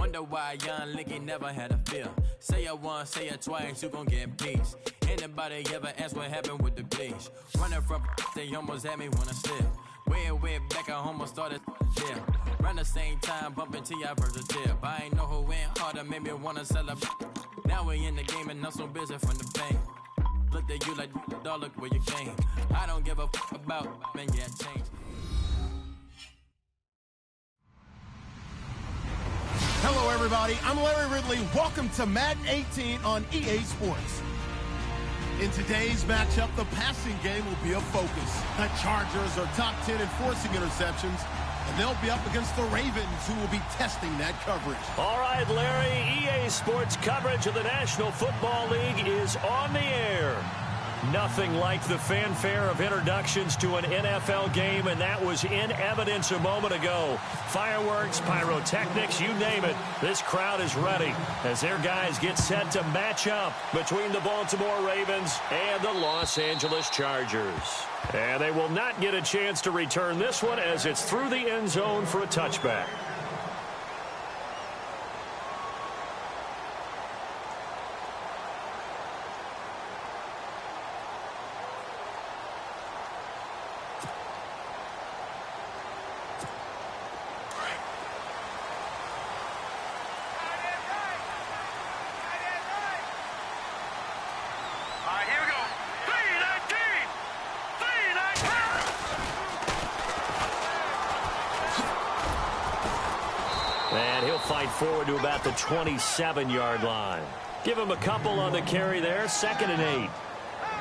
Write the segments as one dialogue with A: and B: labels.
A: Wonder why young Licky never had a fear. Say it once, say it twice, you gon' get peace. Anybody ever ask what happened with the bleach? Running from they almost had me wanna slip. Way back at home, I started jail. Around the same time, bumping T.I. versus Tip. I ain't know who went harder, made me wanna celebrate. Now we in the game and I'm so busy from the fame. Look at you like, dog, look where you came. I don't give a about, man, yeah, change.
B: Hello, everybody. I'm Larry Ridley. Welcome to Madden 18 on EA Sports. In today's matchup, the passing game will be a focus. The Chargers are top 10 in forcing interceptions, and they'll be up against the Ravens, who will be testing that coverage.
C: All right, Larry, EA Sports coverage of the National Football League is on the air. Nothing like the fanfare of introductions to an NFL game, and that was in evidence a moment ago. Fireworks, pyrotechnics, you name it. This crowd is ready as their guys get set to match up between the Baltimore Ravens and the Los Angeles Chargers. And they will not get a chance to return this one as it's through the end zone for a touchback. Forward to about the 27-yard line. Give him a couple on the carry there. 2nd and 8.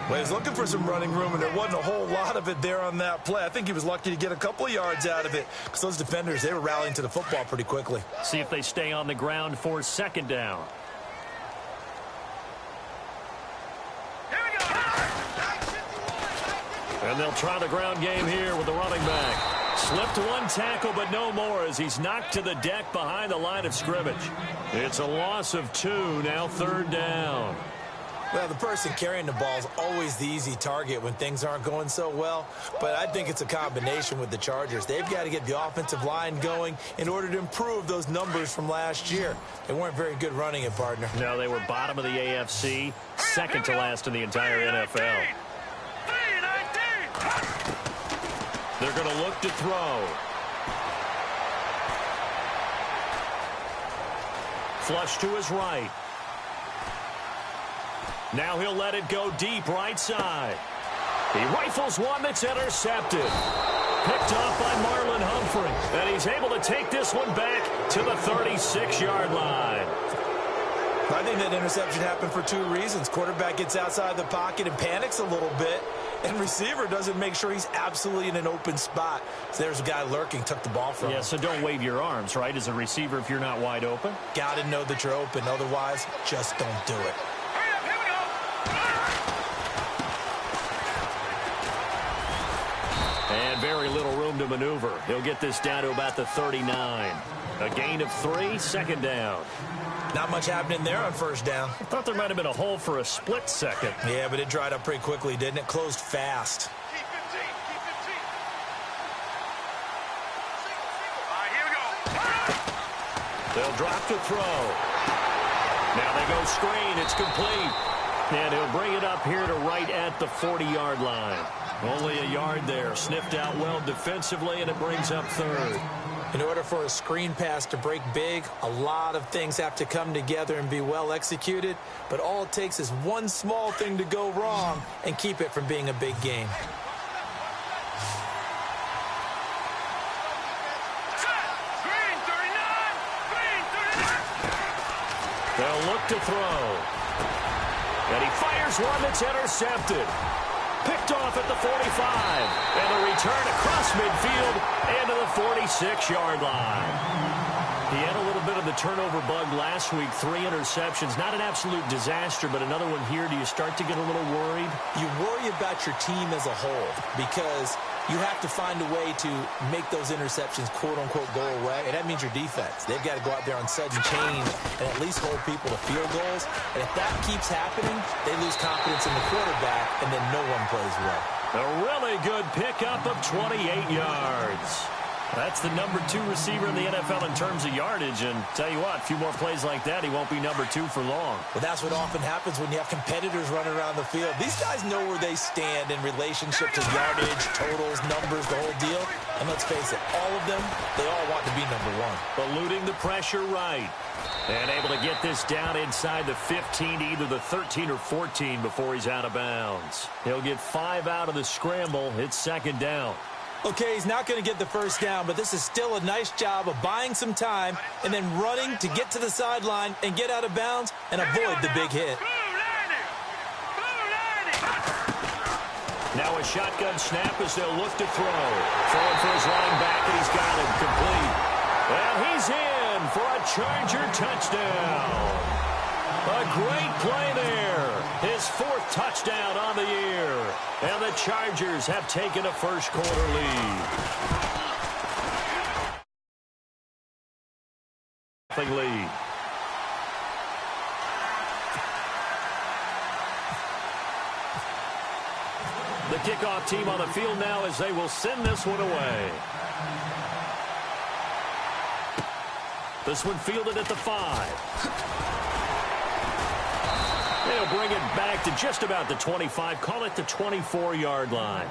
D: Well, he's looking for some running room, and there wasn't a whole lot of it there on that play. I think he was lucky to get a couple of yards out of it because those defenders, they were rallying to the football pretty quickly.
C: See if they stay on the ground for 2nd down.
E: Here we go.
C: And they'll try the ground game here with the running back. Slipped one tackle, but no more as he's knocked to the deck behind the line of scrimmage. It's a loss of 2, now 3rd down.
D: Well, the person carrying the ball is always the easy target when things aren't going so well, but I think it's a combination with the Chargers. They've got to get the offensive line going in order to improve those numbers from last year. They weren't very good running it, partner.
C: No, they were bottom of the AFC, 2nd to last in the entire NFL. They're going to look to throw. Flush to his right. Now he'll let it go deep right side. He rifles one that's intercepted. Picked off by Marlon Humphrey. And he's able to take this one back to the 36-yard line.
D: I think that interception happened for 2 reasons. Quarterback gets outside the pocket and panics a little bit, and receiver doesn't make sure he's absolutely in an open spot. So there's a guy lurking, took the ball from him.
C: Yeah, so don't wave your arms, right, as a receiver if you're not wide open?
D: Got to know that you're open. Otherwise, just don't do it.
C: And very little room to maneuver. He'll get this down to about the 39. A gain of 3, 2nd down.
D: Not much happening there on 1st down.
C: I thought there might have been a hole for a split second.
D: Yeah, but it dried up pretty quickly, didn't it? Closed fast.
E: Keep 15. All right, here we go.
C: They'll drop to throw. Now they go screen. It's complete. And he'll bring it up here to right at the 40-yard line. Only a yard there. Sniffed out well defensively, and it brings up 3rd.
D: In order for a screen pass to break big, a lot of things have to come together and be well executed, but all it takes is one small thing to go wrong and keep it from being a big game.
E: Green 39.
C: They'll look to throw. And he fires one that's intercepted. Picked off at the 45. And a return across midfield and to the 46-yard line. He had a little bit of the turnover bug last week. 3 interceptions. Not an absolute disaster, but another one here. Do you start to get a little worried?
D: You worry about your team as a whole because you have to find a way to make those interceptions, quote-unquote, go away, and that means your defense. They've got to go out there on sudden change and at least hold people to field goals. And if that keeps happening, they lose confidence in the quarterback, and then no one plays well.
C: A really good pickup of 28 yards. That's the number 2 receiver in the NFL in terms of yardage. And tell you what, a few more plays like that, he won't be number 2 for long.
D: Well, that's what often happens when you have competitors running around the field. These guys know where they stand in relationship to yardage, totals, numbers, the whole deal. And let's face it, all of them, they all want to be number 1.
C: Eluding the pressure right. And able to get this down inside the 15 to either the 13 or 14 before he's out of bounds. He'll get 5 out of the scramble. It's second down.
D: Okay, he's not going to get the first down, but this is still a nice job of buying some time and then running to get to the sideline and get out of bounds and avoid the big hit.
C: Now a shotgun snap as they'll look to throw. Throwing for his linebacker, and he's got him complete. And he's in for a Charger touchdown. A great play there. His 4th touchdown on the year. And the Chargers have taken a first-quarter lead. The kickoff team on the field now as they will send this one away. This one fielded at the 5. They'll bring it back to just about the 25. Call it the 24-yard line.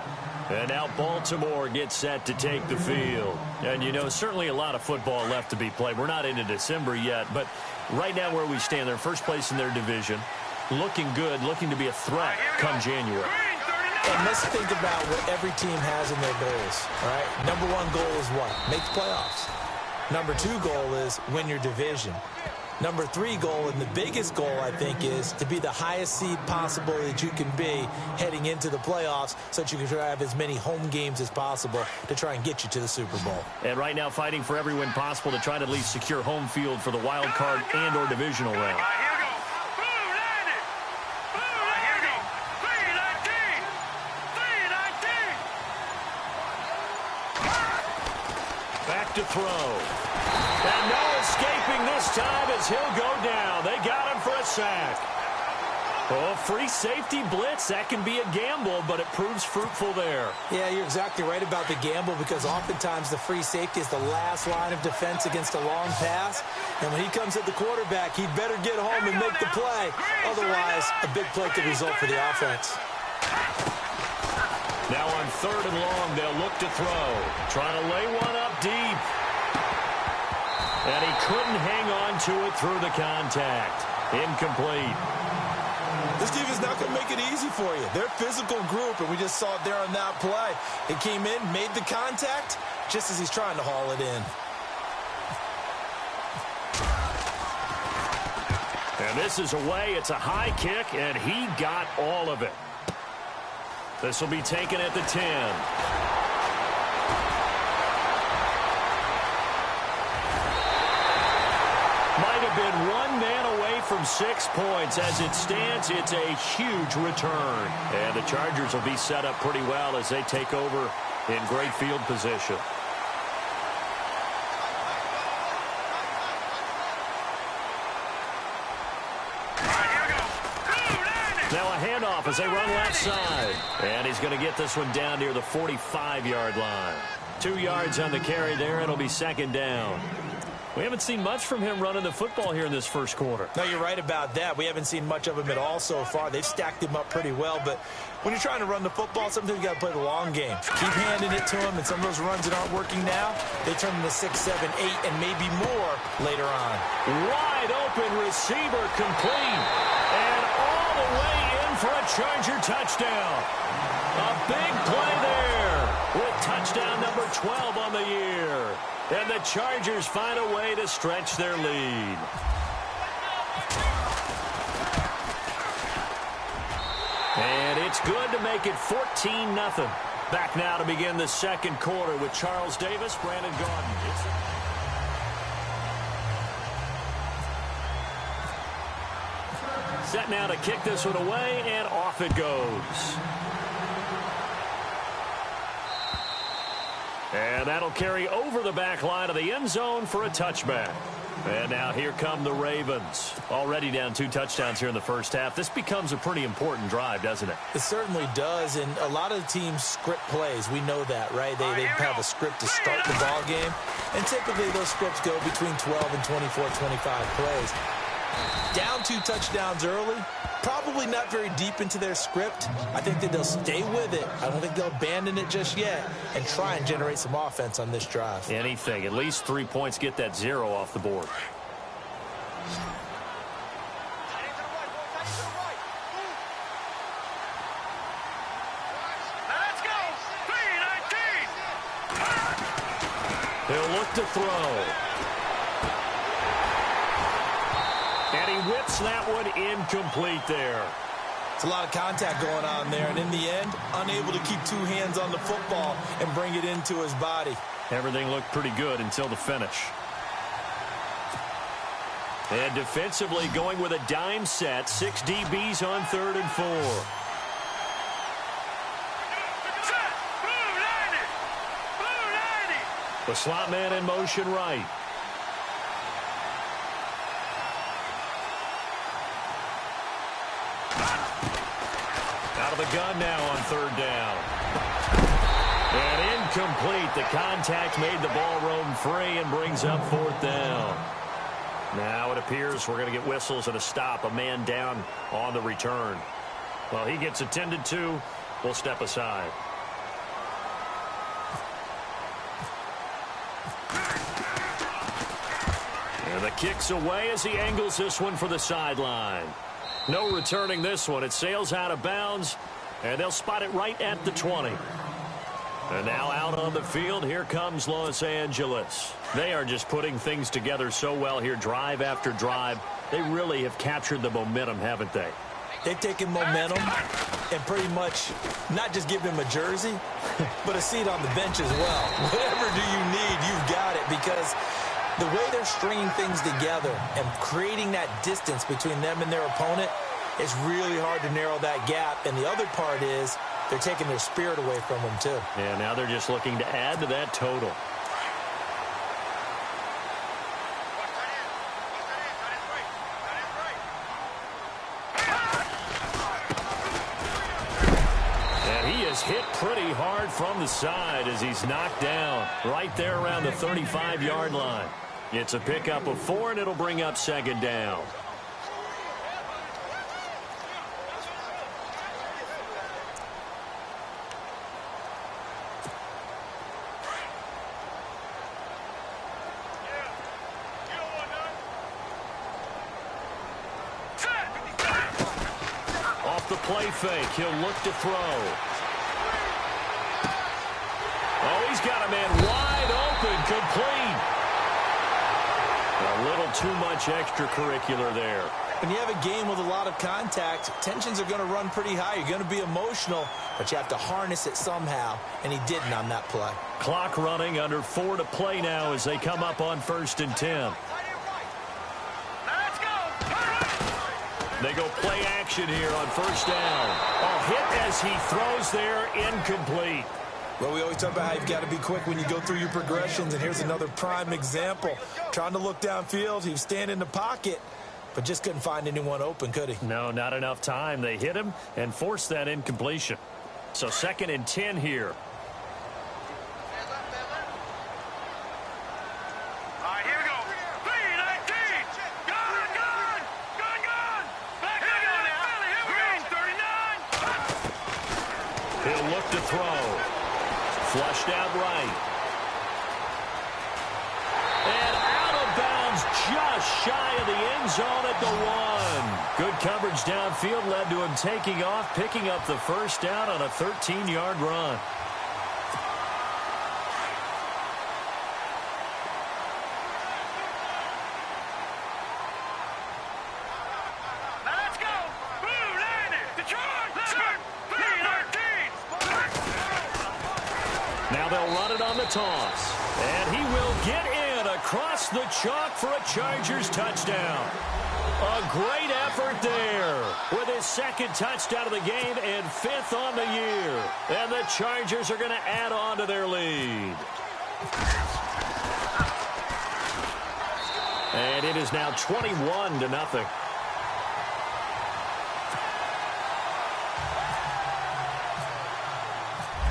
C: And now Baltimore gets set to take the field. And, you know, certainly a lot of football left to be played. We're not into December yet, but right now where we stand, they're first place in their division. Looking good, looking to be a threat come January.
D: And let's think about what every team has in their goals, all right? Number 1 goal is what? Make the playoffs. Number 2 goal is win your division. Number 3 goal, and the biggest goal, I think, is to be the highest seed possible that you can be heading into the playoffs so that you can have as many home games as possible to try and get you to the Super Bowl.
C: And right now fighting for every win possible to try to at least secure home field for the wild card and or divisional round. Back to throw. And no escaping this time as he'll go down. They got him for a sack. Oh, free safety blitz. That can be a gamble, but it proves fruitful there.
D: Yeah, you're exactly right about the gamble because oftentimes the free safety is the last line of defense against a long pass. And when he comes at the quarterback, he'd better get home and make the play. Otherwise, a big play could result for the offense.
C: Now on 3rd and long, they'll look to throw. Trying to lay one up deep. And he couldn't hang on to it through the contact. Incomplete.
D: This defense is not going to make it easy for you. They're a physical group, and we just saw it there on that play. He came in, made the contact, just as he's trying to haul it in.
C: And this is away. It's a high kick, and he got all of it. This will be taken at the 10. Might have been 1 man away from 6 points. As it stands, it's a huge return. And the Chargers will be set up pretty well as they take over in great field position. Now a handoff as they run left side. And he's going to get this one down near the 45-yard line. 2 yards on the carry there. It'll be second down. We haven't seen much from him running the football here in this first quarter.
D: No, you're right about that. We haven't seen much of him at all so far. They've stacked him up pretty well, but when you're trying to run the football, sometimes you got to play the long game. Keep handing it to him, and some of those runs that aren't working now, they turn into 6, 7, 8, and maybe more later on.
C: Wide open receiver complete, and all the way in for a Charger touchdown. A big play there with touchdown number 12 on the year. And the Chargers find a way to stretch their lead. And it's good to make it 14-0. Back now to begin the second quarter with Charles Davis, Brandon Gordon. Set now to kick this one away, and off it goes. And that'll carry over the back line of the end zone for a touchback. And now here come the Ravens. Already down 2 touchdowns here in the first half. This becomes a pretty important drive, doesn't it?
D: It certainly does, and a lot of the teams script plays. We know that, right? They have a script to start the ball game, and typically those scripts go between 12 and 24, 25 plays. Down 2 touchdowns early, probably not very deep into their script. I think that they'll stay with it. I don't think they'll abandon it just yet and try and generate some offense on this drive.
C: Anything. At least 3 points, get that 0 off the board.
E: Let's go. 3-19.
C: He'll look to throw. And he whips that one incomplete there.
D: It's a lot of contact going on there, and in the end, unable to keep 2 hands on the football and bring it into his body.
C: Everything looked pretty good until the finish. And defensively going with a dime set. 6 DBs on 3rd and 4.
E: Set. Blue 90. Blue 90.
C: The slot man in motion right. Out of the gun now on 3rd down. And incomplete. The contact made the ball roam free and brings up 4th down. Now it appears we're going to get whistles and a stop. A man down on the return. Well, he gets attended to. We'll step aside. And the kick's away as he angles this one for the sideline. No returning this one. It sails out of bounds, and they'll spot it right at the 20. And now out on the field, here comes Los Angeles. They are just putting things together so well here, drive after drive. They really have captured the momentum, haven't they?
D: They've taken momentum and pretty much not just given him a jersey, but a seat on the bench as well. Whatever do you need, you've got it, because the way they're stringing things together and creating that distance between them and their opponent, it's really hard to narrow that gap. And the other part is they're taking their spirit away from them, too.
C: Yeah, now they're just looking to add to that total. And he is hit pretty hard from the side as he's knocked down right there around the 35-yard line. It's a pickup of 4, and it'll bring up 2nd down. Off the play fake, he'll look to throw. Oh, he's got a man wide open, complete. A little too much extracurricular there.
D: When you have a game with a lot of contact, tensions are going to run pretty high. You're going to be emotional, but you have to harness it somehow, and he didn't on that play.
C: Clock running, under 4 to play now as they come up on 1st and 10.
E: Let's go.
C: They go play action here on 1st down. A hit as he throws there, incomplete.
D: Well, we always talk about how you've got to be quick when you go through your progressions, and here's another prime example. Trying to look downfield, he was standing in the pocket, but just couldn't find anyone open, could he?
C: No, not enough time. They hit him and forced that incompletion. So 2nd and 10 here.
E: All right, here we go. 3-19. Gone. Back here we go now. Green 39.
C: He'll look to throw. Flushed out right. And out of bounds just shy of the end zone at the 1. Good coverage downfield led to him taking off, picking up the 1st down on a 13-yard run.
E: Let's go. Blue 90. Detroit. 3-19.
C: Now they'll run it on the toss. And he will get in across the chalk for a Chargers touchdown. A great effort there with his 2nd touchdown of the game and 5th on the year. And the Chargers are going to add on to their lead. And it is now 21-0.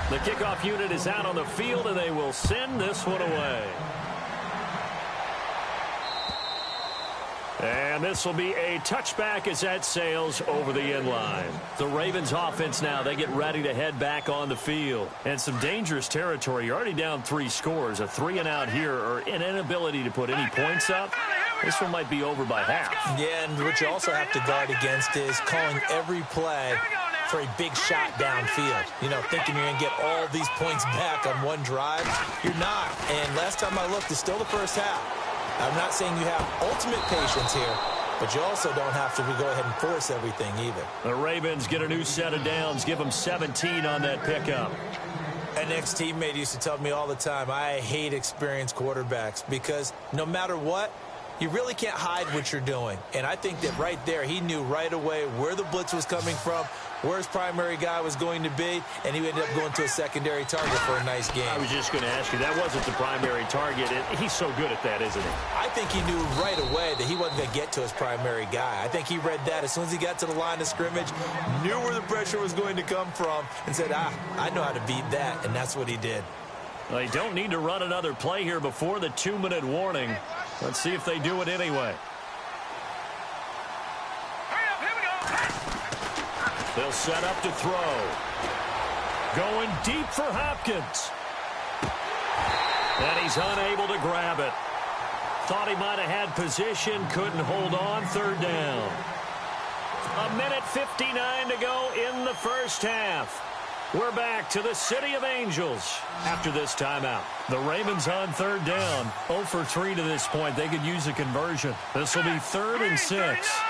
C: The kickoff unit is out on the field, and they will send this one away. And this will be a touchback as that sails over the end line. The Ravens offense now, they get ready to head back on the field. And some dangerous territory. You're already down 3 scores. A 3-and-out here, or an inability to put any points up. This one might be over by half.
D: Yeah, and what you also have to guard against is calling every play for a big shot downfield. You know, thinking you're going to get all these points back on one drive. You're not. And last time I looked, it's still the first half. I'm not saying you have ultimate patience here, but you also don't have to go ahead and force everything either.
C: The Ravens get a new set of downs, give them 17 on that pickup.
D: An ex-teammate used to tell me all the time, I hate experienced quarterbacks because no matter what, you really can't hide what you're doing. And I think that right there, he knew right away where the blitz was coming from, where his primary guy was going to be, and he ended up going to a secondary target for a nice game.
C: I was just going to ask you, that wasn't the primary target, and he's so good at that, isn't he?
D: I think he knew right away that he wasn't going to get to his primary guy. I think he read that as soon as he got to the line of scrimmage, knew where the pressure was going to come from, and said, I know how to beat that, and that's what he did.
C: They don't need to run another play here before the 2-minute warning. Let's see if they do it anyway. They'll set up to throw. Going deep for Hopkins. And he's unable to grab it. Thought he might have had position, couldn't hold on, 3rd down. 1:59 to go in the first half. We're back to the City of Angels after this timeout. The Ravens on 3rd down. 0 for 3 to this point. They could use a conversion. This will be 3rd and 6.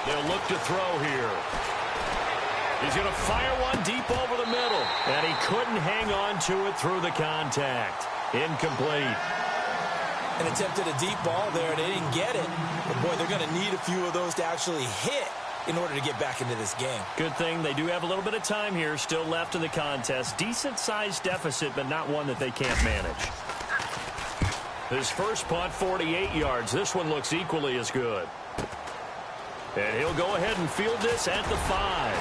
C: They'll look to throw here. He's going to fire one deep over the middle. And he couldn't hang on to it through the contact. Incomplete.
D: And attempted a deep ball there, and they didn't get it. But, boy, they're going to need a few of those to actually hit in order to get back into this game.
C: Good thing they do have a little bit of time here still left in the contest. Decent-sized deficit, but not one that they can't manage. His first punt, 48 yards. This one looks equally as good. And he'll go ahead and field this at the 5.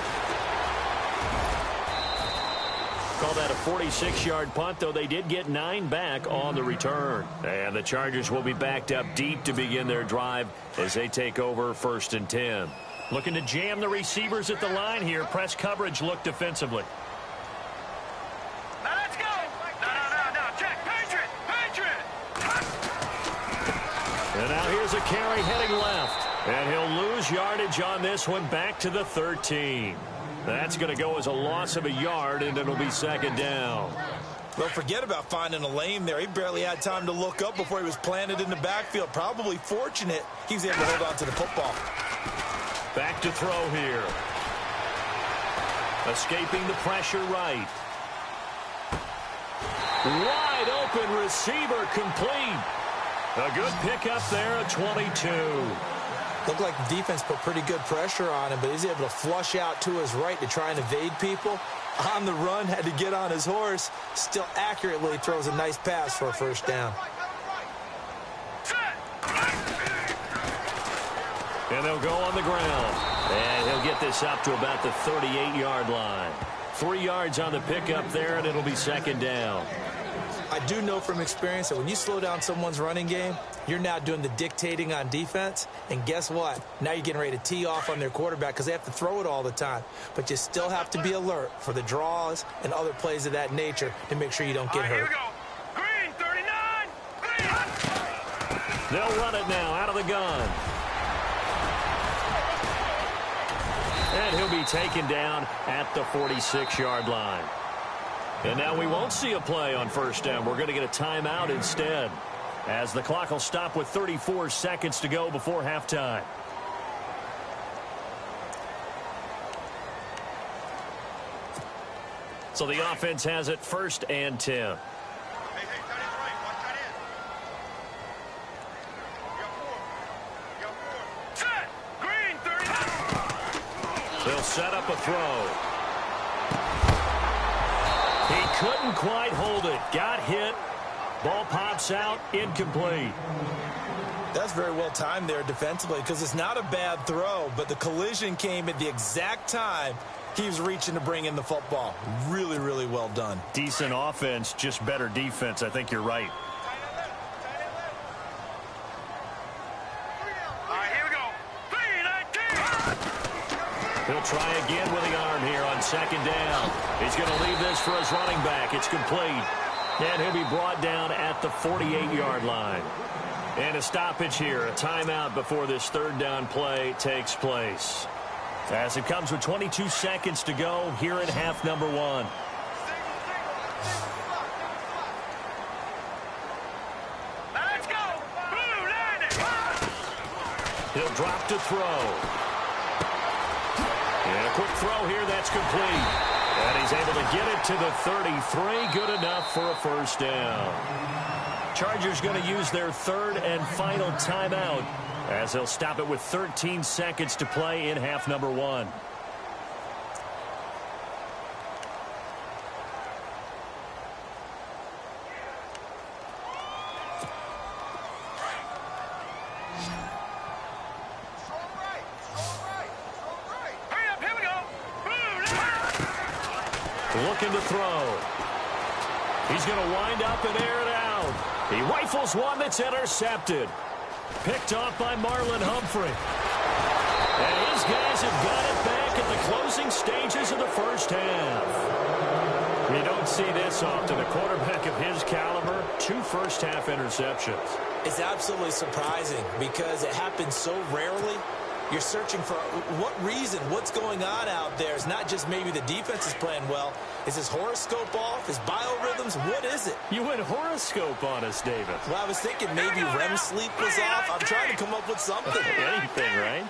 C: Call that a 46-yard punt, though they did get 9 back on the return. And the Chargers will be backed up deep to begin their drive as they take over 1st and 10. Looking to jam the receivers at the line here. Press coverage look defensively.
E: Now let's go. No. Check. Patriot.
C: And now here's a carry heading left. And he'll lose yardage on this one back to the 13. That's going to go as a loss of a yard, and it'll be 2nd down.
D: Well, forget about finding a lane there. He barely had time to look up before he was planted in the backfield. Probably fortunate he was able to hold on to the football.
C: Back to throw here. Escaping the pressure right. Wide open receiver complete. A good pickup there at 22.
D: Looked like the defense put pretty good pressure on him, but he's able to flush out to his right to try and evade people. On the run, had to get on his horse. Still accurately throws a nice pass for a 1st down.
C: And they'll go on the ground. And he'll get this up to about the 38-yard line. 3 yards on the pickup there, and it'll be 2nd down.
D: I do know from experience that when you slow down someone's running game, you're now doing the dictating on defense. And guess what? Now you're getting ready to tee off on their quarterback because they have to throw it all the time. But you still have to be alert for the draws and other plays of that nature to make sure you don't get hurt.
E: Here we go. Green, 39. Green.
C: They'll run it now out of the gun. And he'll be taken down at the 46-yard line. And now we won't see a play on 1st down. We're going to get a timeout instead, as the clock will stop with 34 seconds to go before halftime. So the offense has it 1st and 10.
E: Hey, tight end right. Watch tight end. You got 4. Set. Green, 39.
C: They'll set up a throw. He couldn't quite hold it. Got hit, Ball pops out, incomplete.
D: That's very well timed there defensively because it's not a bad throw, but the collision came at the exact time he was reaching to bring in the football. Really, really well done.
C: Decent offense, just better defense. I think you're right.
E: All right, here we go. 3-19.
C: He'll try again with the arm here on second down. He's going to leave this for his running back. It's complete. And he'll be brought down at the 48-yard line. And a stoppage here, a timeout before this third down play takes place. As it comes with 22 seconds to go here in half number one.
E: Let's go. Blue landing.
C: He'll drop to throw. And a quick throw here, that's complete. And he's able to get it to the 33. Good enough for a first down. Chargers going to use their third and final timeout as they'll stop it with 13 seconds to play in half number one.
E: Hurry up, here we go. Blue.
C: Looking to throw. He's going to wind up and air it out. He rifles one that's intercepted. Picked off by Marlon Humphrey. And his guys have got it back at the closing stages of the first half. You don't see this often. A quarterback of his caliber, 2 first-half interceptions.
D: It's absolutely surprising because it happens so rarely. You're searching for what reason, what's going on out there. It's not just maybe the defense is playing well. Is his horoscope off? His biorhythms? What is it?
C: You went horoscope on us, David.
D: Well, I was thinking maybe REM sleep was off. I'm trying to come up with something.
C: Anything, right?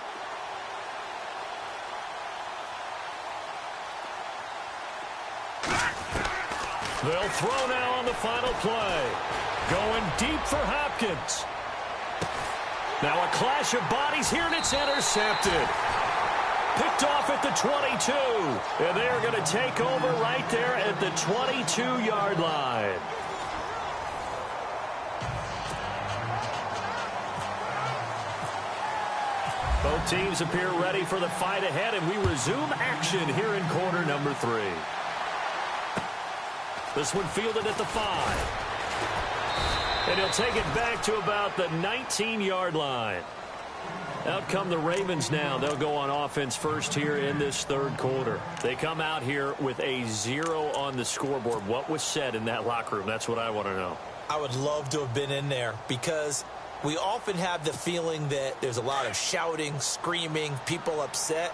C: They'll throw now on the final play. Going deep for Hopkins. Now a clash of bodies here, and it's intercepted. Picked off at the 22. And they're going to take over right there at the 22-yard line. Both teams appear ready for the fight ahead, and we resume action here in quarter number 3. This one fielded at the 5. And he'll take it back to about the 19-yard line. Out come the Ravens now. They'll go on offense first here in this third quarter. They come out here with a 0 on the scoreboard. What was said in that locker room? That's what I want to know.
D: I would love to have been in there because we often have the feeling that there's a lot of shouting, screaming, people upset.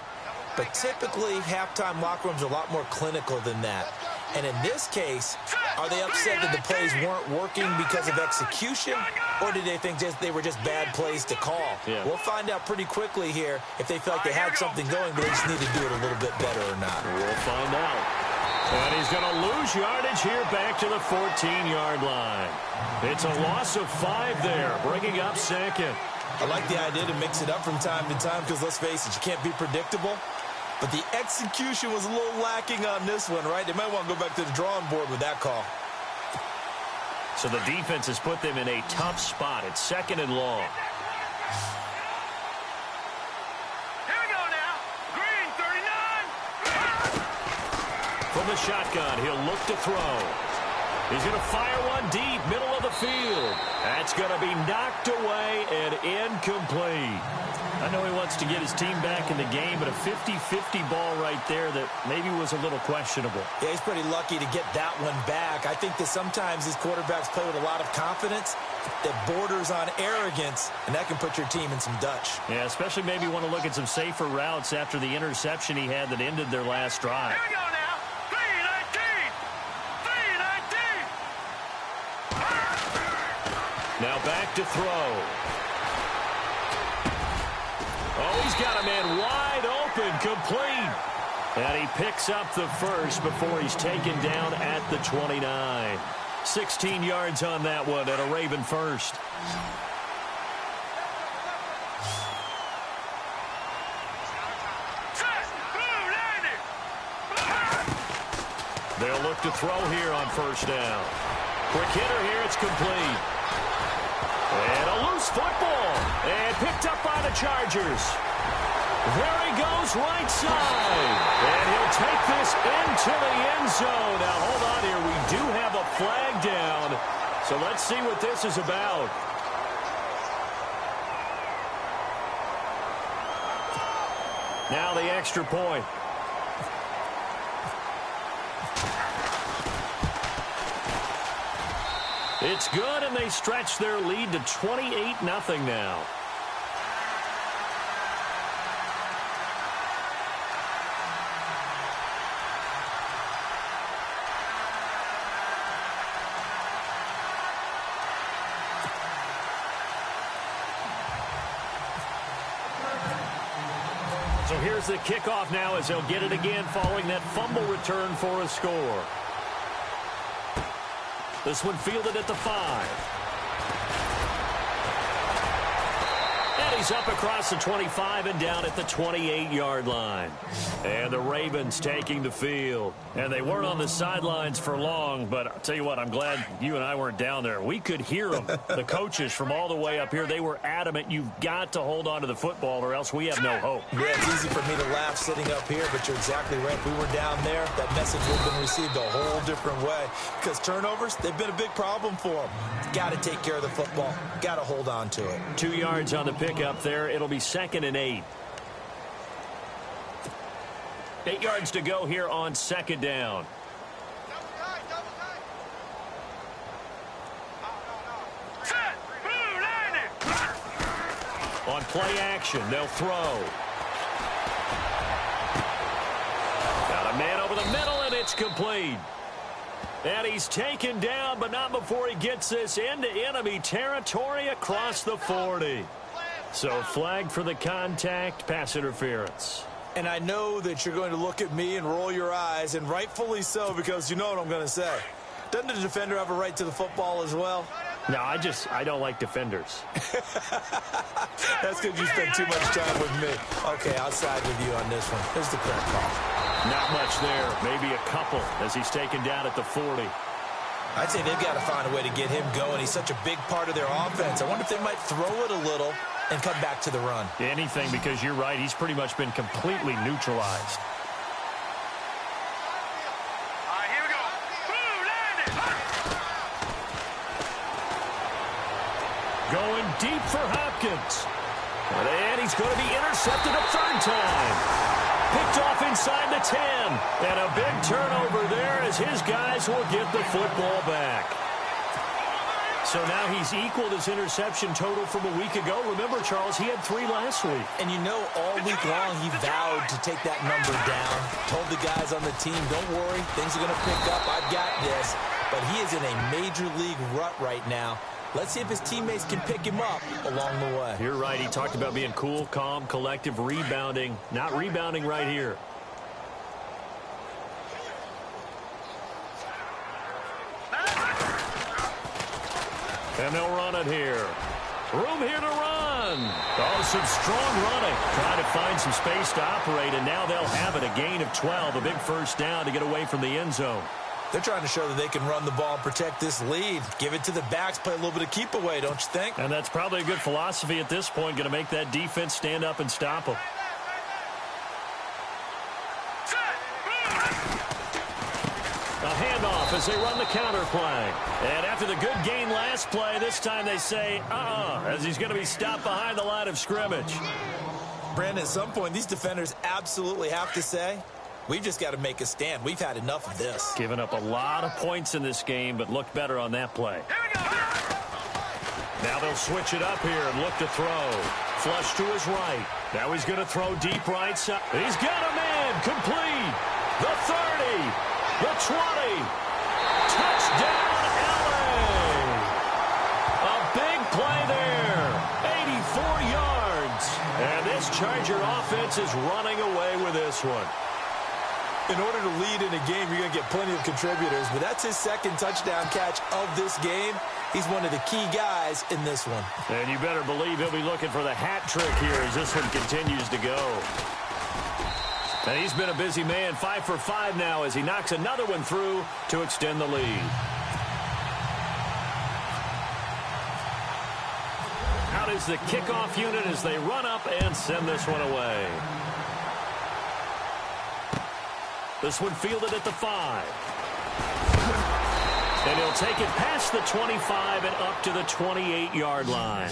D: But typically, halftime locker rooms are a lot more clinical than that. And in this case, are they upset that the plays weren't working because of execution, or did they think they were just bad plays to call?
C: Yeah.
D: We'll find out pretty quickly here if they feel like they had something going, but they just need to do it a little bit better or not.
C: We'll find out. And he's going to lose yardage here back to the 14-yard line. It's a loss of 5 there, bringing up second.
D: I like the idea to mix it up from time to time because, let's face it, you can't be predictable. But the execution was a little lacking on this one, right? They might want to go back to the drawing board with that call.
C: So the defense has put them in a tough spot. It's second and long.
E: Here we go now. Green, 39.
C: From the shotgun, he'll look to throw. He's going to fire one deep, middle of the field. That's going to be knocked away and incomplete. I know he wants to get his team back in the game, but a 50-50 ball right there that maybe was a little questionable.
D: Yeah, he's pretty lucky to get that one back. I think that sometimes these quarterbacks play with a lot of confidence that borders on arrogance, and that can put your team in some Dutch.
C: Yeah, especially maybe want to look at some safer routes after the interception he had that ended their last drive.
E: Here we go now. 3-19. 3-19.
C: Now back to throw. Oh, he's got a man wide open, complete. And he picks up the first before he's taken down at the 29. 16 yards on that one and a Raven first. They'll look to throw here on first down. Quick hitter here. It's complete. And a loose football. And picked up by the Chargers. There he goes, right side. And he'll take this into the end zone. Now, hold on here. We do have a flag down. So let's see what this is about. Now the extra point. It's good, and they stretch their lead to 28-0 now. So here's the kickoff now as they'll get it again following that fumble return for a score. This one fielded at the 5. And he's up across the 25 and down at the 28-yard line. And the Ravens taking the field. And they weren't on the sidelines for long, but I'll tell you what, I'm glad you and I weren't down there. We could hear them, the coaches from all the way up here. They were adamant, you've got to hold on to the football or else we have no hope.
D: Yeah, it's easy for me to laugh sitting up here, but you're exactly right. If we were down there, that message would have been received a whole different way. Because turnovers, they've been a big problem for them. Got to take care of the football. Got to hold on to it.
C: 2 yards on the pickup there. It'll be 2nd and 8. 8 yards to go here on 2nd down. On play action, they'll throw. Got a man over the middle, and it's complete. And he's taken down, but not before he gets this into enemy territory across the 40. So flag for the contact, pass interference.
D: And I know that you're going to look at me and roll your eyes, and rightfully so, because you know what I'm going to say. Doesn't the defender have a right to the football as well?
C: No, I don't like defenders.
D: That's because you spend too much time with me. Okay, I'll side with you on this one. Here's the correct call.
C: Not much there. Maybe a couple as he's taken down at the 40.
D: I'd say they've got to find a way to get him going. He's such a big part of their offense. I wonder if they might throw it a little and come back to the run.
C: Anything, because you're right. He's pretty much been completely neutralized.
E: Here we go.
C: Going deep for Hopkins. And he's going to be intercepted a 3rd time. Picked off inside the 10. And a big turnover there as his guys will get the football back. So now he's equaled his interception total from a week ago. Remember, Charles, he had 3 last week.
D: And you know, all week long he vowed to take that number down. Told the guys on the team, don't worry, things are going to pick up. I've got this. But he is in a major league rut right now. Let's see if his teammates can pick him up along the way.
C: You're right. He talked about being cool, calm, collective, rebounding. Not rebounding right here. And they'll run it here. Room here to run. Oh, some strong running. Trying to find some space to operate, and now they'll have it. A gain of 12, a big first down to get away from the end zone.
D: They're trying to show that they can run the ball and protect this lead. Give it to the backs, play a little bit of keep away, don't you think?
C: And that's probably a good philosophy at this point, going to make that defense stand up and stop them. A handoff as they run the counter play. And after the good gain last play, this time they say, as he's going to be stopped behind the line of scrimmage.
D: Brandon, at some point, these defenders absolutely have to say, we've just got to make a stand. We've had enough of this.
C: Giving up a lot of points in this game, but looked better on that play. Now they'll switch it up here and look to throw. Flush to his right. Now he's going to throw deep right side. He's got a man. Complete. The 30. The 20. Touchdown, LA. A big play there. 84 yards. And this Charger offense is running away with this one.
D: In order to lead in a game, you're going to get plenty of contributors, but that's his 2nd touchdown catch of this game. He's one of the key guys in this one.
C: And you better believe he'll be looking for the hat trick here as this one continues to go. And he's been a busy man, 5 for 5 now as he knocks another one through to extend the lead. is the kickoff unit as they run up and send this one away. This one fielded at the 5. And he'll take it past the 25 and up to the 28-yard line.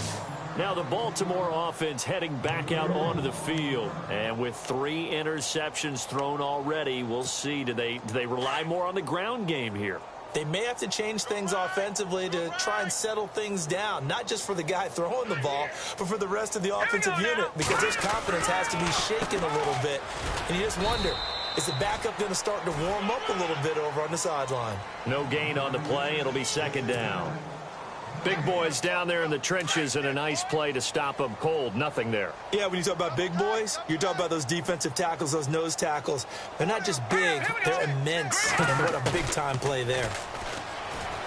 C: Now the Baltimore offense heading back out onto the field. And with 3 interceptions thrown already, we'll see. Do they rely more on the ground game here?
D: They may have to change things offensively to try and settle things down, not just for the guy throwing the ball, but for the rest of the offensive unit, because his confidence has to be shaken a little bit. And you just wonder, is the backup going to start to warm up a little bit over on the sideline?
C: No gain on the play. It'll be second down. Big boys down there in the trenches, and a nice play to stop them cold. Nothing there.
D: Yeah, when you talk about big boys, you're talking about those defensive tackles, those nose tackles. They're not just big, they're immense. And what a big-time play there.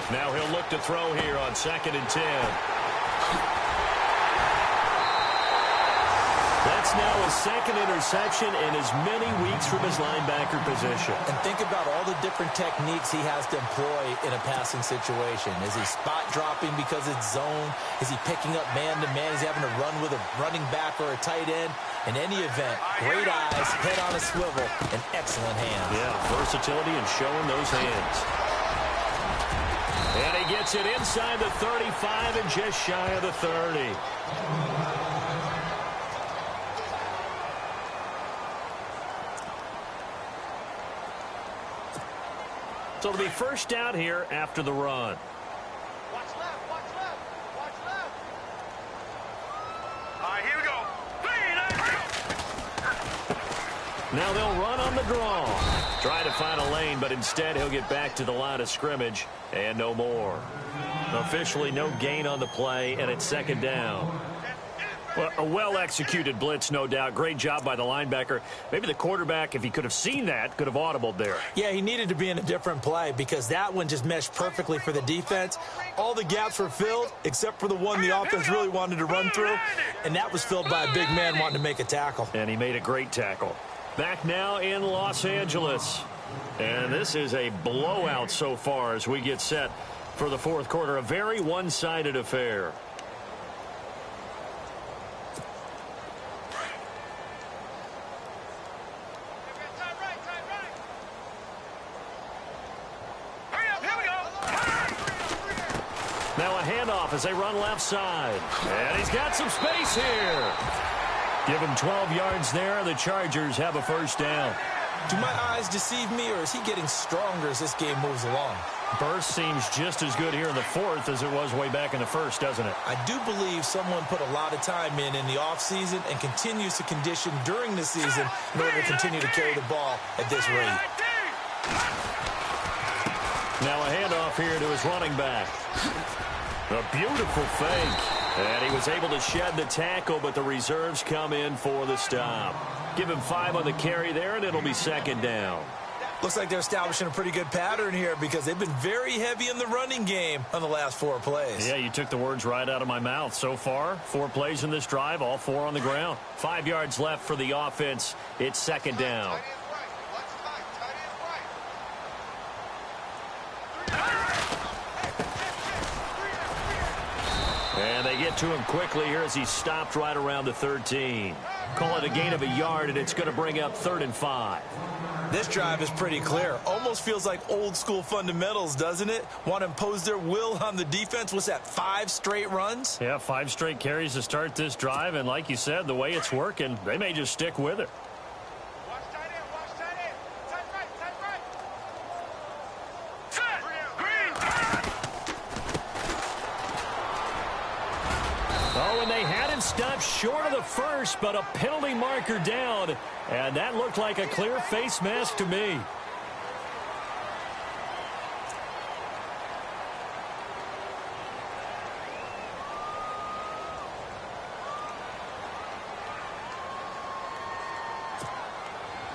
C: Now he'll look to throw here on 2nd and 10. That's now his 2nd interception in as many weeks from his linebacker position.
D: And think about all the different techniques he has to employ in a passing situation. Is he spot dropping because it's zone? Is he picking up man-to-man? Is he having to run with a running back or a tight end? In any event, great eyes, head on a swivel, and excellent hands.
C: Yeah, versatility and showing those hands. And he gets it inside the 35 and just shy of the 30. So it'll be first down here after the run.
E: Watch left, watch left, watch left. All right, here we go. 3, 9,
C: Now they'll run on the draw. Try to find a lane, but instead he'll get back to the line of scrimmage and no more. Officially no gain on the play, and it's second down. Well, a well-executed blitz, no doubt. Great job by the linebacker. Maybe the quarterback, if he could have seen that, could have audibled there.
D: Yeah, he needed to be in a different play because that one just meshed perfectly for the defense. All the gaps were filled except for the one the offense really wanted to run through, and that was filled by a big man wanting to make a tackle.
C: And he made a great tackle. Back now in Los Angeles. And this is a blowout so far as we get set for the fourth quarter. A very one-sided affair. Now a handoff as they run left side. And he's got some space here. Give him 12 yards there. The Chargers have a first down.
D: Do my eyes deceive me, or is he getting stronger as this game moves along?
C: Burst seems just as good here in the fourth as it was way back in the first, doesn't it?
D: I do believe someone put a lot of time in the offseason and continues to condition during the season in order to continue to carry the ball at this rate.
C: Now a handoff here to his running back. A beautiful fake. And he was able to shed the tackle, but the reserves come in for the stop. Give him 5 on the carry there, and it'll be second down.
D: Looks like they're establishing a pretty good pattern here because they've been very heavy in the running game on the last 4 plays.
C: Yeah, you took the words right out of my mouth. So far, 4 plays in this drive, all 4 on the ground. 5 yards left for the offense. It's second down. And they get to him quickly here as he stopped right around the 13. Call it a gain of a yard, and it's going to bring up 3rd and 5.
D: This drive is pretty clear. Almost feels like old school fundamentals, doesn't it? Want to impose their will on the defense. What's that, 5 straight runs?
C: Yeah, 5 straight carries to start this drive, and like you said, the way it's working, they may just stick with it.
E: watch tight end, watch tight end. Tight right, tight right. Set, green.
C: Oh, and they had him stopped short of the first, but a penalty marker down. And that looked like a clear face mask to me.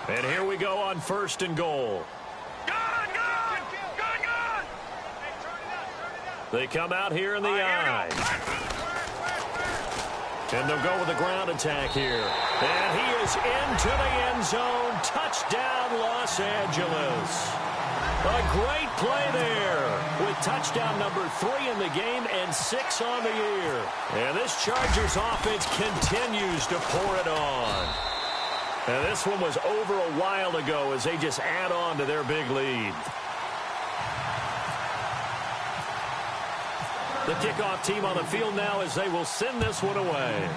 C: And here we go on 1st and goal.
E: Gone.
C: They come out here in the eye. And they'll go with the ground attack here. And he is into the end zone. Touchdown, Los Angeles. A great play there with touchdown number 3 in the game and 6 on the year. And this Chargers offense continues to pour it on. And this one was over a while ago as they just add on to their big lead. The kickoff team on the field now as they will send this one away.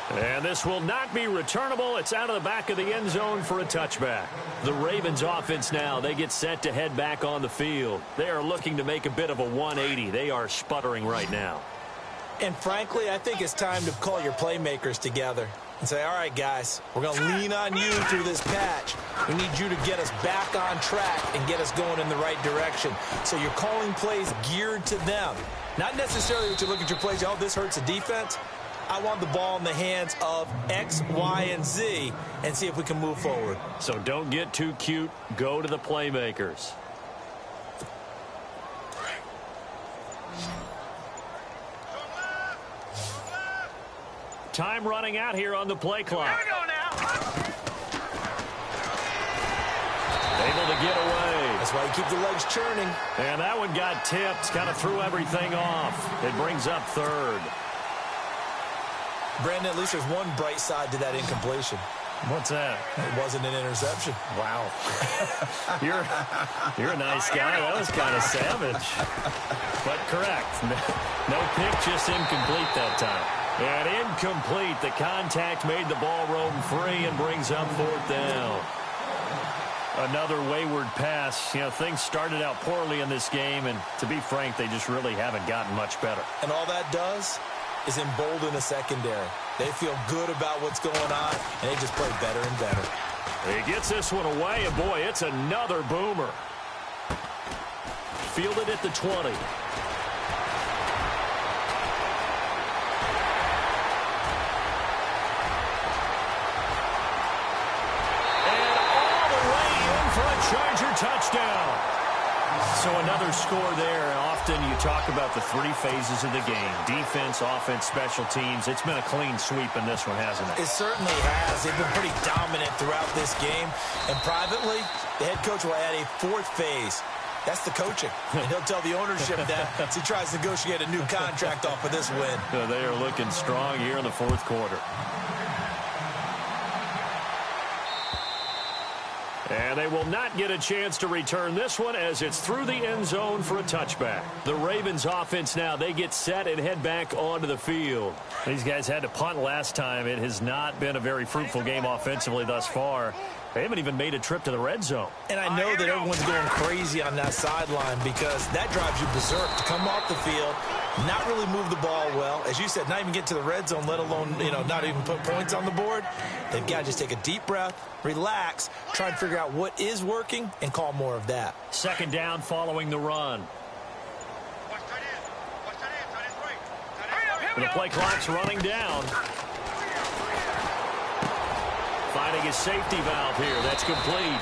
C: And this will not be returnable. It's out of the back of the end zone for a touchback. The Ravens offense now, they get set to head back on the field. They are looking to make a bit of a 180. They are sputtering right now.
D: And frankly, I think it's time to call your playmakers together and say, all right, guys, we're going to lean on you through this patch. We need you to get us back on track and get us going in the right direction. So you're calling plays geared to them. Not necessarily that you look at your plays, oh, this hurts the defense. I want the ball in the hands of X, Y, and Z and see if we can move forward.
C: So don't get too cute. Go to the playmakers. Time running out here on the play clock.
E: Here we go now.
C: Able to get away.
D: That's why you keep the legs churning.
C: And that one got tipped. Kind of threw everything off. It brings up third.
D: Brandon, at least there's one bright side to that incompletion.
C: What's that?
D: It wasn't an interception.
C: Wow. You're a nice guy. That was kind of savage. But correct. No pick, just incomplete that time. And incomplete. The contact made the ball roam free and brings up 4th down. Another wayward pass. You know, things started out poorly in this game, and to be frank, they just really haven't gotten much better.
D: And all that does is embolden the secondary. They feel good about what's going on, and they just play better and better.
C: He gets this one away, and boy, it's another boomer. Fielded at the 20. And all the way in for a Charger touchdown. So another score there. Often you talk about the 3 phases of the game. Defense, offense, special teams. It's been a clean sweep in this one, hasn't it?
D: It certainly has. They've been pretty dominant throughout this game. And privately, the head coach will add a 4th phase. That's the coaching. And he'll tell the ownership that as he tries to negotiate a new contract off of this win.
C: So they are looking strong here in the 4th quarter. And they will not get a chance to return this one as it's through the end zone for a touchback. The Ravens offense now, they get set and head back onto the field. These guys had to punt last time. It has not been a very fruitful game offensively thus far. They haven't even made a trip to the red zone.
D: And I know that everyone's going crazy on that sideline because that drives you berserk to come off the field, not really move the ball well. As you said, not even get to the red zone, let alone, not even put points on the board. They've got to just take a deep breath, relax, try and figure out what is working, and call more of that.
C: 2nd down following the run. And the play clock's running down. Finding his safety valve here. That's complete.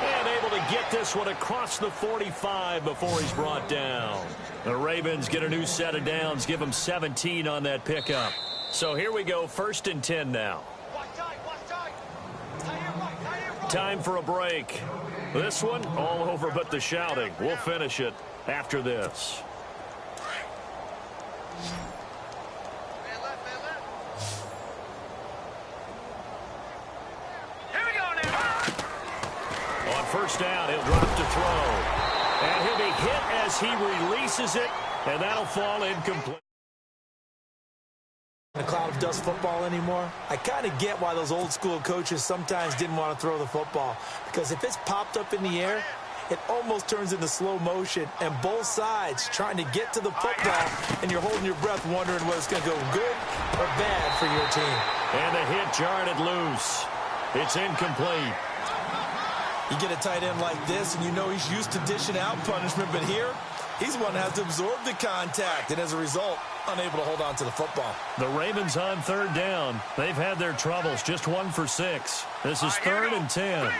C: And able to get this one across the 45 before he's brought down. The Ravens get a new set of downs. Give them 17 on that pickup. So here we go. 1st and 10 now. Time for a break. This one all over but the shouting. We'll finish it after this. On 1st down, he'll drop to throw. And he'll be hit as he releases it, and that'll fall incomplete.
D: A cloud of dust football anymore. I kind of get why those old school coaches sometimes didn't want to throw the football, because if it's popped up in the air, it almost turns into slow motion, and both sides trying to get to the football, and you're holding your breath wondering whether it's going to go good or bad for your team.
C: And the hit jarred it loose. It's incomplete.
D: You get a tight end like this, and you know he's used to dishing out punishment, but here, he's the one that has to absorb the contact, and as a result, unable to hold on to the football.
C: The Ravens on 3rd down. They've had their troubles, just 1 for 6. This is 3rd and 10.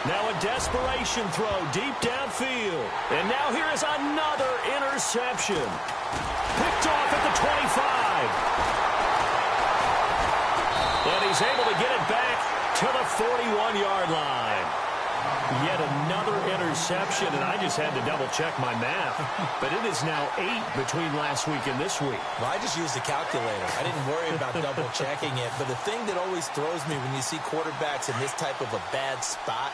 C: Now a desperation throw deep downfield. And now here is another interception. Picked off at the 25. And he's able to get it back to the 41-yard line. Yet another interception, and I just had to double-check my math. But it is now 8 between last week and this week.
D: Well, I just used a calculator. I didn't worry about double-checking it. But the thing that always throws me when you see quarterbacks in this type of a bad spot,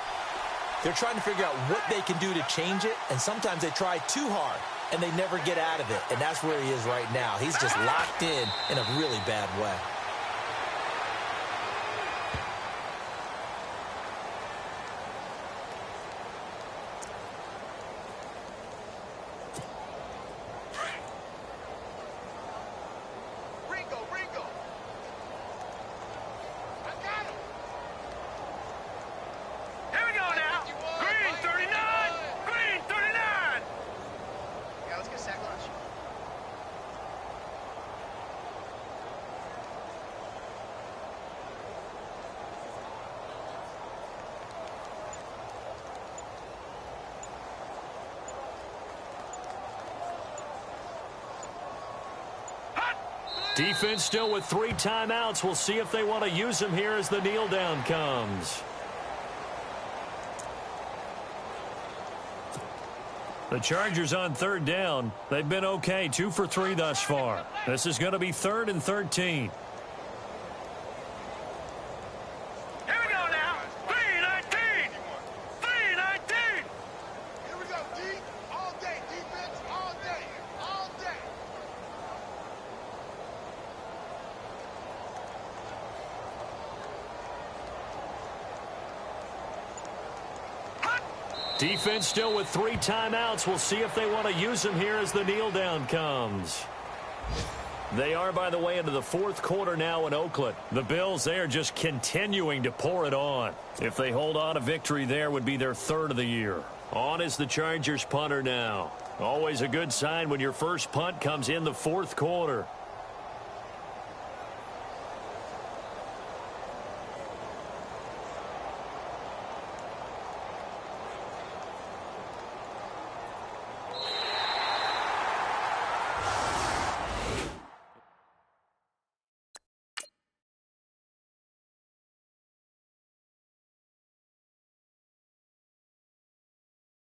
D: they're trying to figure out what they can do to change it, and sometimes they try too hard, and they never get out of it. And that's where he is right now. He's just locked in a really bad way.
C: Defense still with 3 timeouts. We'll see if they want to use them here as the kneel down comes. The Chargers on 3rd down. They've been okay, 2 for 3 thus far. This is going to be 3rd and 13. Defense still with 3 timeouts. We'll see if they want to use them here as the kneel down comes. They are, by the way, into the 4th quarter now in Oakland. The Bills, they are just continuing to pour it on. If they hold on, a victory there would be their 3rd of the year. On is the Chargers punter now. Always a good sign when your first punt comes in the 4th quarter.